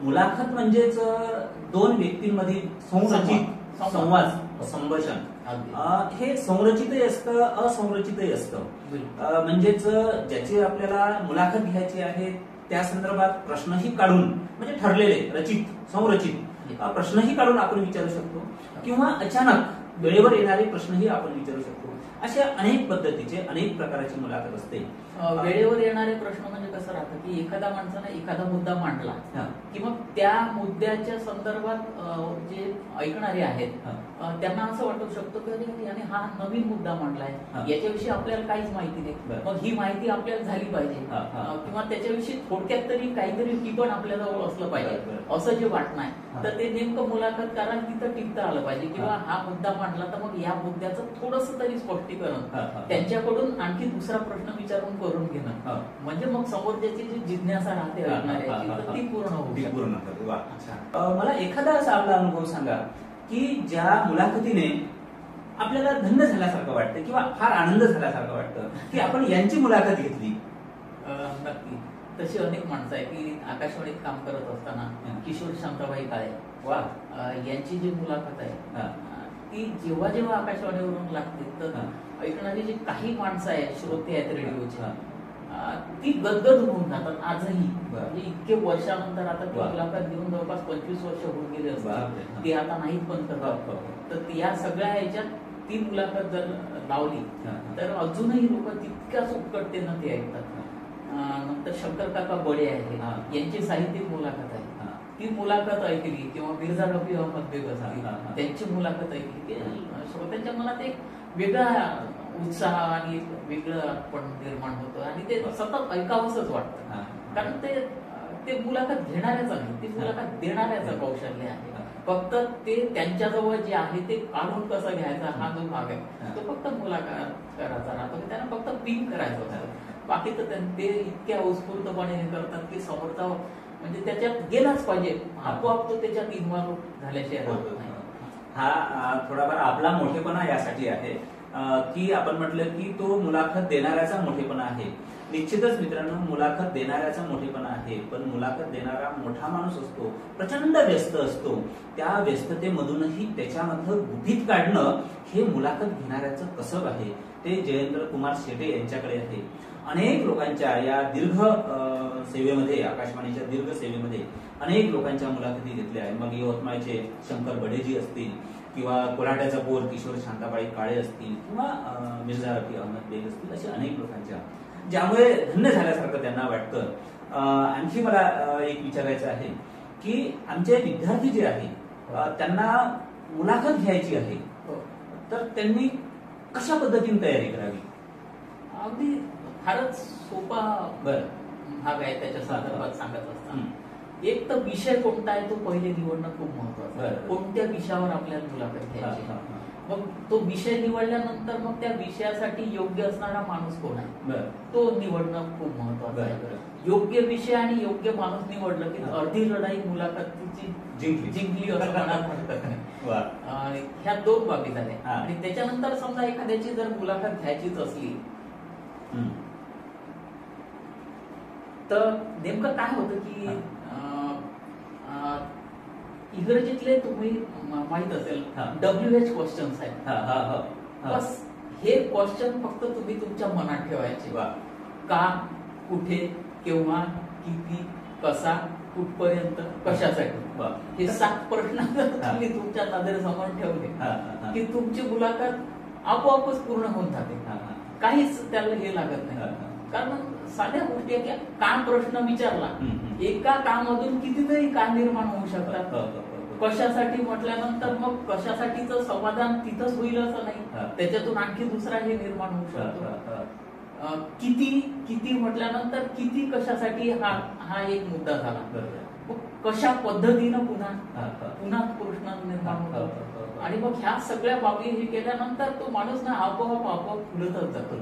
मुलाखत म्हणजेच दोन व्यक्तींमधील संरचित संवाद संभाषण हे संरचितही असतं असंरचितही असतं. म्हणजेच ज्याची आपल्याला मुलाखत घ्यायची आहे त्या संदर्भात प्रश्नही काढून म्हणजे ठरलेले रचित संरचित प्रश्नही काढून आपण विचारू शकतो किंवा अचानक वेळेवर येणारे प्रश्नही आपण विचारू शकतो. अशा अनेक पद्धतीचे अनेक प्रकारची मुलाखत असते. वेळेवर येणारे प्रश्न म्हणजे कसं राहतं की एखाद्या माणसाने एखादा मुद्दा मांडला की मग त्या मुद्द्याच्या संदर्भात जे ऐकणारे आहेत त्यांना असं वाटू शकतो की याने हा नवीन मुद्दा मांडलाय, याच्याविषयी आपल्याला काहीच माहिती नाही, मग ही माहिती आपल्याला झाली पाहिजे किंवा त्याच्याविषयी थोडक्यात तरी काहीतरी टिपण आपल्याजवळ असलं पाहिजे असं जे वाटणं आहे. तर ते नेमकं मुलाखतकाराला तिथं टिकता आलं पाहिजे किंवा हा मुद्दा मांडला तर मग या मुद्द्याचं थोडंसं तरी स्पष्टीकरण त्यांच्याकडून आणखी दुसरा प्रश्न विचारून करून घेणं म्हणजे मग समोरच्याची जी जिज्ञासा राहते ऐकणाऱ्याची ती पूर्ण होऊ. मला एखादा असा आपला अनुभव सांगा की ज्या मुलाखतीने आपल्याला धन्य झाल्यासारखं वाटतं किंवा फार आनंद झाल्यासारखं वाटतं की आपण यांची मुलाखत घेतली. नक्की तशी अनेक माणसं आहे की आकाशवाणीत काम करत असताना किशोर शांताबाई काळे वा यांची जी मुलाखत आहे ती जेव्हा जेव्हा आकाशवाणीवरून लागते तर ऐकणारी जी काही माणसं आहेत श्रोते आहेत रेडिओची ती गदगद होऊन जातात आजही. म्हणजे इतके वर्षानंतर आता ती मुलाखत घेऊन जवळपास 25 वर्ष होऊन गेले असतात ते आता नाहीत पण करतात. तर या सगळ्या ह्याच्यात ती मुलाखत जर लावली तर अजूनही लोक तितक्याच उत्कटतेनं ते ऐकतात. नंतर शंकर काका बडे आहेत यांची साहित्यिक मुलाखत आहे ती मुलाखत ऐकली किंवा मिर्झा रफी अहमद बेग असतील त्यांची मुलाखत ऐकली की श्रोत्यांच्या मनात एक वेगळा उत्साह आणि वेगळं पण निर्माण होतं आणि ते सतत ऐकावंसच वाटतं. कारण ते मुलाखत घेणाऱ्याचं नाही, ती मुलाखत देणाऱ्याचं कौशल्य आहे. फक्त ते त्यांच्याजवळ जे आहे ते काढून कसं घ्यायचा हा जो भाग आहे तो फक्त मुलाखतकाराचा राहतो. त्यांना फक्त पिंक करायचं असतं. बाकी तर ते इतक्या उत्स्फूर्तपणे हे करतात की समोरचा म्हणजे त्याच्यात गेलाच पाहिजे, आपोआप तो त्याच्यात इन्व्हॉल्व झाल्याशिवाय होत नाही. हा थोडाफार आपला मोठेपणा यासाठी आहे की आपण म्हटलं की तो मुलाखत देणाऱ्याचा मोठेपणा आहे. निश्चितच मित्रांनो मुलाखत देणाऱ्याचा मोठेपणा आहे, पण मुलाखत देणारा मोठा माणूस असतो, प्रचंड व्यस्त असतो. त्या व्यस्ततेमधूनही त्याच्यामधलं गुपित काढणं हे मुलाखत घेणाऱ्याचं कसब आहे. ते जयेंद्र कुमार शेटे यांच्याकडे आहे. अनेक लोकांच्या या दीर्घ सेवेमध्ये आकाशवाणीच्या दीर्घ सेवेमध्ये अनेक लोकांच्या मुलाखती घेतल्या आहेत. मग यवतमाळचे शंकर बडेजी असतील किंवा कोल्हाट्याचा बोर किशोर शांताबाई काळे असतील किंवा मिर्झा रफी अहमद बेग असतील अशा अनेक लोकांच्या ज्यामुळे धन्य झाल्यासारखं त्यांना वाटतं. आणखी मला एक विचारायचं आहे की आमचे विद्यार्थी जे आहे त्यांना मुलाखत घ्यायची आहे तर त्यांनी कशा पद्धतीने तयारी करावी. अगदी फारच सोपा भाग आहे त्याच्या संदर्भात सांगत असताना. एक तर विषय कोणता आहे तो पहिले निवडणं खूप महत्वाचं आहे. कोणत्या विषयावर आपल्याला मुलाखत घ्यायची, मग तो विषय निवडल्यानंतर मग त्या विषयासाठी योग्य असणारा माणूस कोण आहे तो निवडणं खूप महत्वाचं आहे. योग्य विषय आणि योग्य माणूस निवडलं की अर्धी लढाई मुलाखतीची जिंकली असं म्हणायला हरकत नाही. ह्या दोन बाबी झाल्या. आणि त्याच्यानंतर समजा एखाद्याची जर मुलाखत घ्यायचीच असली तर नेमकं काय होतं की इंग्रजीतले तुम्ही माहित असेल WH क्वेश्चन्स आहेत. बस हे क्वेश्चन फक्त तुम्ही तुमच्या मनात ठेवायचे. का, कुठे, केव्हा, किती, कसा, कुठपर्यंत, कशासाठी हे 7 प्रश्न तुम्ही तुमच्या नजरेसमोर ठेवले की तुमची मुलाखत आपोआपच पूर्ण होऊन जाते. काहीच त्याला हे लागत नाही. कारण साध्या गोष्टी आहे की का प्रश्न विचारला एका कामामधून कितीतरी का निर्माण होऊ शकतात. कशासाठी म्हटल्यानंतर मग कशासाठीचं समाधान तिथंच होईल असं नाही, त्याच्यातून आणखी दुसरा हे निर्माण होऊ शकतो. किती म्हटल्यानंतर किती कशासाठी हा एक मुद्दा झाला. कशा पद्धतीनं पुन्हा प्रश्न निर्माण होतो. आणि मग ह्या सगळ्या बाबी हे केल्यानंतर तो माणूस ना आपोआप फुलतच जातो.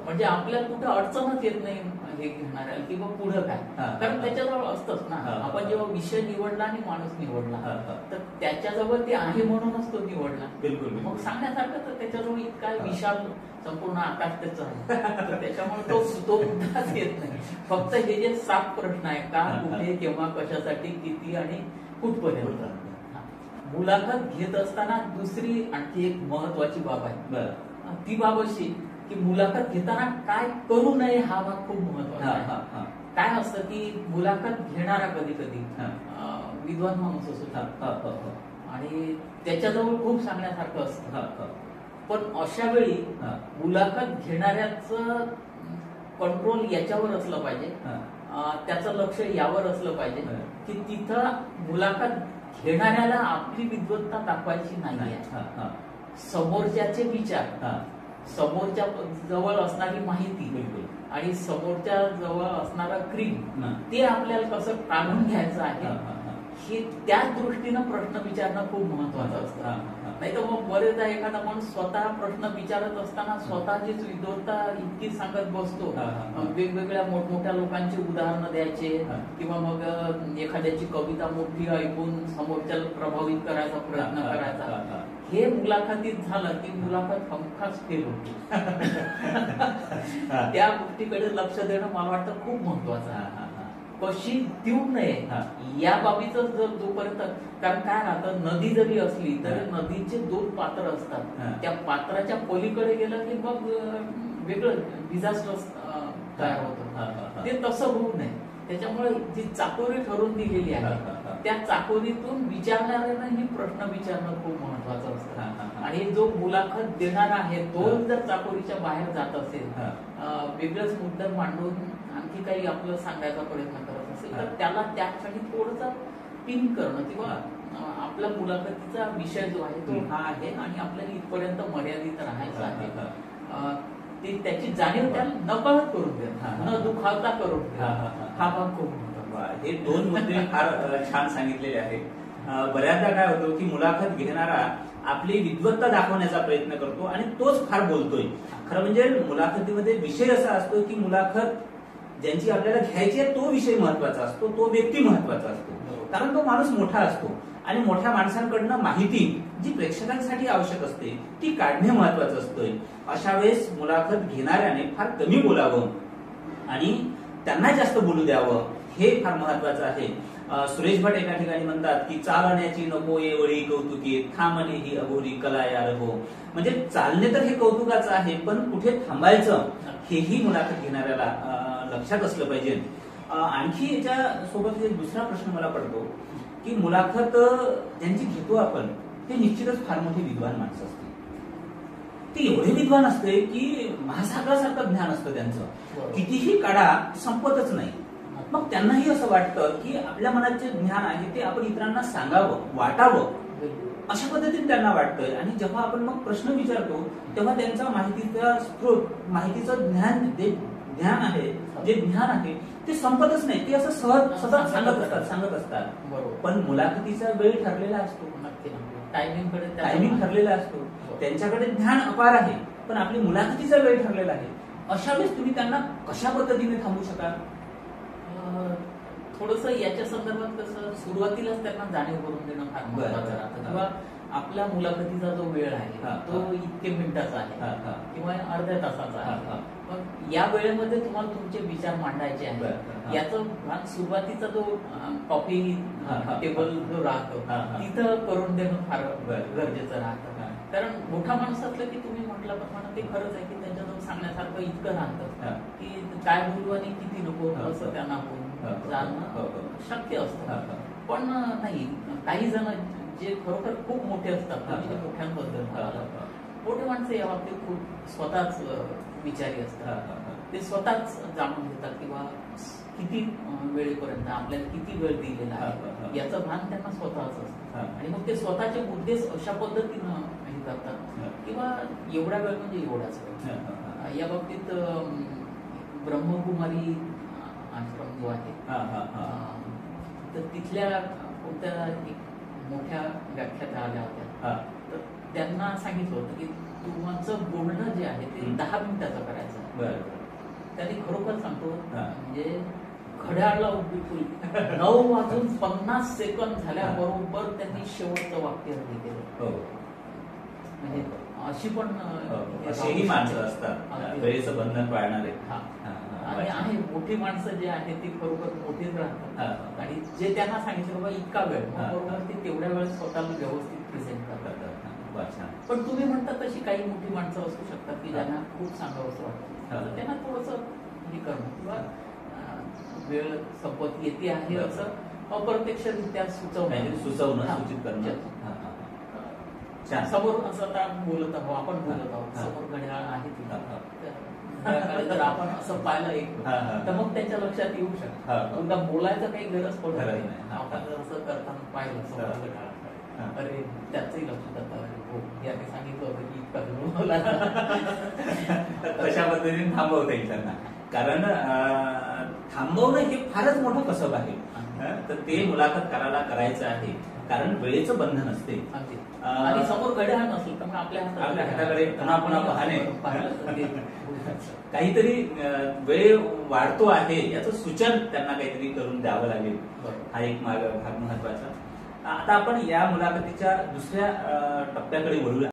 म्हणजे आपल्याला कुठं अडचणच येत नाही हे घेणाऱ्याला किंवा पुढं काय, कारण त्याच्याजवळ असतंच ना. आपण जेव्हा विषय निवडला आणि माणूस निवडला तर त्याच्याजवळ ते आहे म्हणूनच तो निवडला. बिलकुल. मग सांगण्यासारखं तर त्याच्याजवळ इतका विशाल संपूर्ण आकाश त्याचं आहे, तर त्याच्यामुळे तो कुठलाच येत नाही. फक्त हे जे 7 प्रश्न आहे, का, कुठे, केव्हा, कशासाठी, किती आणि कुठपर्यंत. मुलाखत घेत असताना दुसरी आणखी एक महत्वाची बाब आहे. ती बाब अशी की मुलाखत घेताना काय करू नये हा भाग खूप महत्वाचा आहे. काय असतं की मुलाखत घेणारा कधी कधी विद्वान माणूस असतो आणि त्याच्याजवळ खूप सांगण्यासारखं असतं, पण अशा वेळी मुलाखत घेणाऱ्याचं कंट्रोल याच्यावर असलं पाहिजे, त्याचं लक्ष यावर असलं पाहिजे की तिथं मुलाखत घेणाऱ्याला आपली विद्वत्ता दाखवायची नाहीये. समोरच्याचे विचार, समोरच्या जवळ असणारी माहिती आणि समोरच्या जवळ असणारा क्रीम ते आपल्याला कसं काढून घ्यायचं आहे हे त्या दृष्टीनं प्रश्न विचारणं खूप महत्वाचं असतं. नाही तर मग बरेचदा एखादा माणूस स्वतः प्रश्न विचारत असताना स्वतःचीच विद्वत्ता इतकी सांगत बसतो, वेगवेगळ्या मोठमोठ्या लोकांची उदाहरणं द्यायचे किंवा मग एखाद्याची कविता मोठी ऐकून समोरच्याला प्रभावित करायचा प्रयत्न करायचा. हे मुलाखतीत झालं की मुलाखत हमखास फेल होती. त्या गोष्टीकडे लक्ष देणं मला वाटतं खूप महत्वाचं आहे. कशी देऊ नये या बाबीचं जर जोपर्यंत, कारण काय राहतं, नदी जरी असली तरी नदीचे 2 पात्र असतात. त्या पात्राच्या पलीकडे गेलं की मग वेगळं डिझास्टर तयार होतं. ते तसं होऊ नये. त्याच्यामुळे जी चाकोरी ठरवून दिलेली आहे त्या चाकोरीतून विचारणाऱ्यानं ही प्रश्न विचारणं खूप महत्वाचं असतं. आणि जो मुलाखत देणारा आहे तो जर चाकोरीच्या बाहेर जात असेल, वेगळंच मुद्दा मांडून आणखी काही आपलं सांगायचा प्रयत्न करत असेल तर त्याला त्यासाठी थोडंसं पिन करणं किंवा आपल्या मुलाखतीचा विषय जो आहे तो हा आहे आणि आपल्याला इथपर्यंत मर्यादित राहायचं आहे, ती त्याची जाणीव त्याला नकळत करून द्या, न दुखावता करून द्या. हा भाग खूप महत्त्वाचा. हे 2 मुद्दे फार छान सांगितलेले आहेत. बऱ्याचदा काय होतं की मुलाखत घेणारा आपली विद्वत्ता दाखवण्याचा प्रयत्न करतो आणि तोच फार बोलतोय. खरं म्हणजे मुलाखतीमध्ये विषय असा असतो की मुलाखत ज्यांची आपल्याला घ्यायची आहे तो विषय महत्वाचा असतो, तो व्यक्ती महत्वाचा असतो, कारण तो माणूस मोठा असतो आणि मोठ्या माणसांकडनं माहिती जी प्रेक्षकांसाठी आवश्यक असते ती काढणे महत्वाचं असतंय. अशा वेळेस मुलाखत घेणाऱ्याने फार कमी बोलावं आणि त्यांना जास्त बोलू द्यावं हे फार महत्वाचं आहे. सुरेश भट एका ठिकाणी म्हणतात की चालण्याची नको ये वळी कौतुकी, थांबणे ही अघोरी कला यार हो. म्हणजे चालणे तर हे कौतुकाचं आहे, पण कुठे थांबायचं हेही मुलाखत घेणाऱ्याला लक्षात असलं पाहिजे. आणखी याच्या सोबत एक दुसरा प्रश्न मला पडतो की मुलाखत ज्यांची घेतो आपण ते निश्चितच फार मोठे विद्वान माणसं असते. ते एवढे विद्वान असते की महासागरासारखं ज्ञान असतं त्यांचं, कितीही काढा संपतच नाही. मग त्यांनाही असं वाटतं की आपल्या मनात जे ज्ञान आहे ते आपण इतरांना सांगावं, वाटावं, अशा पद्धतीने त्यांना वाटतंय. आणि जेव्हा आपण मग प्रश्न विचारतो तेव्हा त्यांचा माहितीचा स्त्रोत, माहितीचं ज्ञान आहे, जे ज्ञान आहे ते संपतच नाही. ते असं सहज सतत सांगत असतात. पण मुलाखतीचा वेळ ठरलेला असतो, टायमिंग ठरलेला असतो. त्यांच्याकडे ज्ञान अपार आहे पण आपली मुलाखतीचा वेळ ठरलेला आहे. अशा वेळेस तुम्ही त्यांना कशा पद्धतीने थांबू शकाल? थोडंसं याच्या संदर्भात कसं सुरुवातीलाच त्यांना जाणीव करून देणं फार महत्त्वाचं राहतं. किंवा आपल्या मुलाखतीचा जो वेळ आहे तो इतके मिनिटाचा आहे किंवा अर्ध्या तासाचा आहे. मग या वेळेमध्ये तुम्हाला तुमचे विचार मांडायचे आहेत. याचं भाग सुरुवातीचा जो कॉफी टेबल जो राहतो तिथं करून देणं फार गरजेचं राहतं. कारण मोठा माणूस असलं की तुम्ही म्हटल्याप्रमाणे ते खरंच आहे की त्यांच्याजवळ सांगण्यासारखं इतकं राहतं की काय बोलू आणि किती नको असं त्यांना जाणं शक्य असतं. पण नाही, काही जण जे खरोखर खूप मोठे असतात, मोठ्यांबद्दल मोठे माणसं या बाबतीत खूप स्वतःच विचारी असतात. ते स्वतःच जाणून घेतात किंवा किती वेळेपर्यंत आपल्याला किती वेळ दिलेला आहे याचं भान त्यांना स्वतःच असतं. आणि मग ते स्वतःचे मुद्देच अशा पद्धतीनं हे करतात किंवा एवढा वेळ म्हणजे एवढाच वेळ. या बाबतीत ब्रह्मकुमारी आश्रम जो आहे तर तिथल्या कोणत्या एक मोठ्या व्याख्याता आल्या होत्या, तर त्यांना सांगितलं होतं की तुमचं बोलणं जे आहे ते 10 मिनिटाचं करायचं. बरं. त्यांनी खरोखर सांगतो हा. म्हणजे घड्याळला बिलकुल 9:50 झाल्याबरोबर त्यांनी शेवटचं वाक्य हे केलं. हो. म्हणजे अशी पण अशीही माणसं असतात अगदी. वेळेचं बंधन पाळणारे. हा. हा, हा. आणि आहे मोठी माणसं जे आहेत ती खरोखर मोठीच राहतात. हा. आणि जे त्यांना सांगितलं बाबा इतका वेळ, मग हा. बरोबर ते तेवढ्या वेळ स्वतःला व्यवस्थित प्रेझेंट करतात. वा, छान. पण तुम्ही म्हणता तशी काही मोठी माणसं असू शकतात की ज्यांना खूप सांगावं असं वाटतं. हा. तर त्यांना थोडंसं हे करणं किंवा वेळ संपत येते आहे बरोबर. असं अप्रत्यक्षरित्या काहीतरी सुचवणं, हा. सूचित करणं. हा, हा, हा. छान. समोर असं आता बोलत आहोत, आपण बोलत आहोत, हा. समोर घड्याळ आहे तिथे. हा, हा. तर घड्याळाकडे जर आपण असं पाहिलं एक, हा, हा. तर मग त्यांच्या लक्षात येऊ हा. शकतं. उलटा बोलायचं काही गरज पडत गरज नाही. नाही. हा. आपण जर असं करताना पाहिलं समोर हा. घड्याळाकडे, हा. अरे त्याचंही लक्ष जातं, अरे हो याने सांगितलं होतं की इतका वेळ बोला. तशा पद्धतीने थांबवता येईल त्यांना. कारण थांबवणं हे फारच मोठं कसब आहे. तर ते मुलाखत करायचं आहे. कारण वेळेचं बंधन असते. अगदी. आणि समोर घड्याळ नसेल तर मग आपल्या हाताकडे पुन्हा पुन्हा पाहणे. पाहिलं तर ते होऊ शकतं. काहीतरी वेळ वाढतो आहे याचं सूचन त्यांना काहीतरी करून द्यावं लागेल. बरोबर. हा एक भाग महत्वाचा. आता आपण या मुलाखतीच्या दुसऱ्या टप्प्याकडे वळूया.